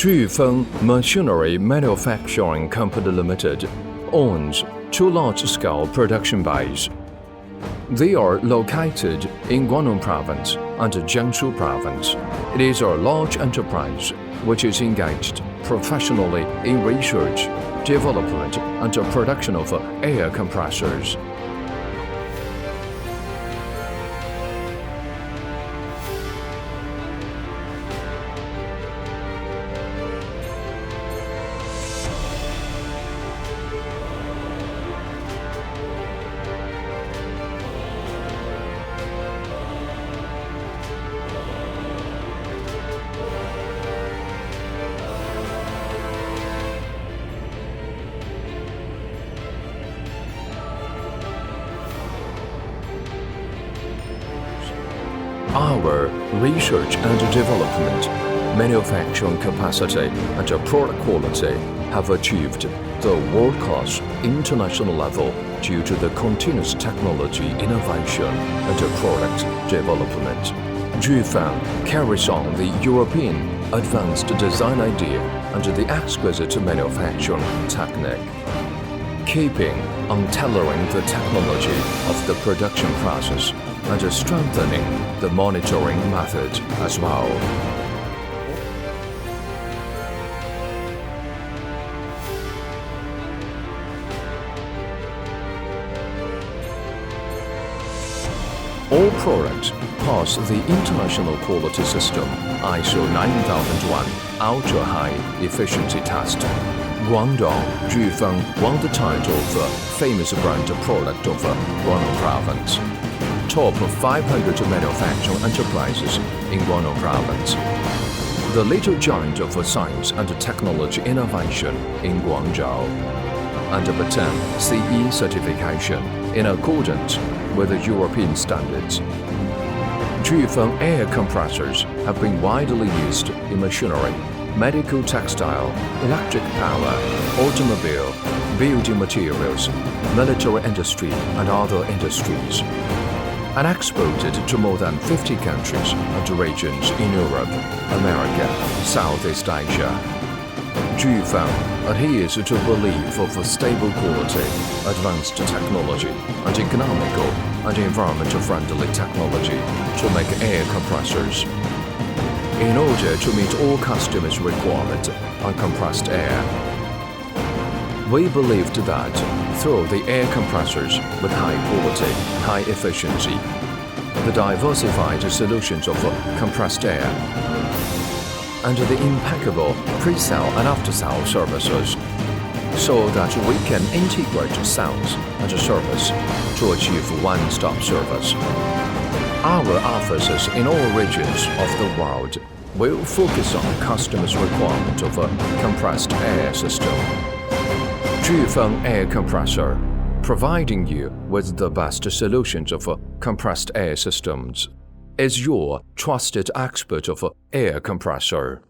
Jufeng Machinery Manufacturing Company Limited owns two large-scale production bays. They are located in Guangdong Province and Jiangsu Province. It is a large enterprise which is engaged professionally in research, development, and production of air compressors. Our research and development, manufacturing capacity, and product quality have achieved the world-class international level due to the continuous technology innovation and product development. Jufeng carries on the European advanced design idea and the exquisite manufacturing technique, keeping on tailoring the technology of the production process and strengthening the monitoring method as well. All products pass the International Quality System ISO 9001 Ultra-High Efficiency Test. Guangdong Jufeng won the title of Famous Brand Product of Guangdong Province. Top 500 manufacturing enterprises in Guangdong Province. The little giant of science and technology innovation in Guangzhou. And obtain CE certification in accordance with the European standards. Jufeng air compressors have been widely used in machinery, medical textile, electric power, automobile, building materials, military industry, and other industries, and exported to more than 50 countries and regions in Europe, America, Southeast Asia. Jufeng adheres to belief of stable quality, advanced technology, and economical and environmental-friendly technology to make air compressors. In order to meet all customers' requirements on compressed air, we believed that through the air compressors with high quality, high efficiency, the diversified solutions of compressed air, and the impeccable pre-sale and after-sale services, so that we can integrate sales and service to achieve one-stop service. Our offices in all regions of the world will focus on customers' requirement of a compressed air system. Jufeng Air Compressor, providing you with the best solutions of compressed air systems, is your trusted expert of air compressor.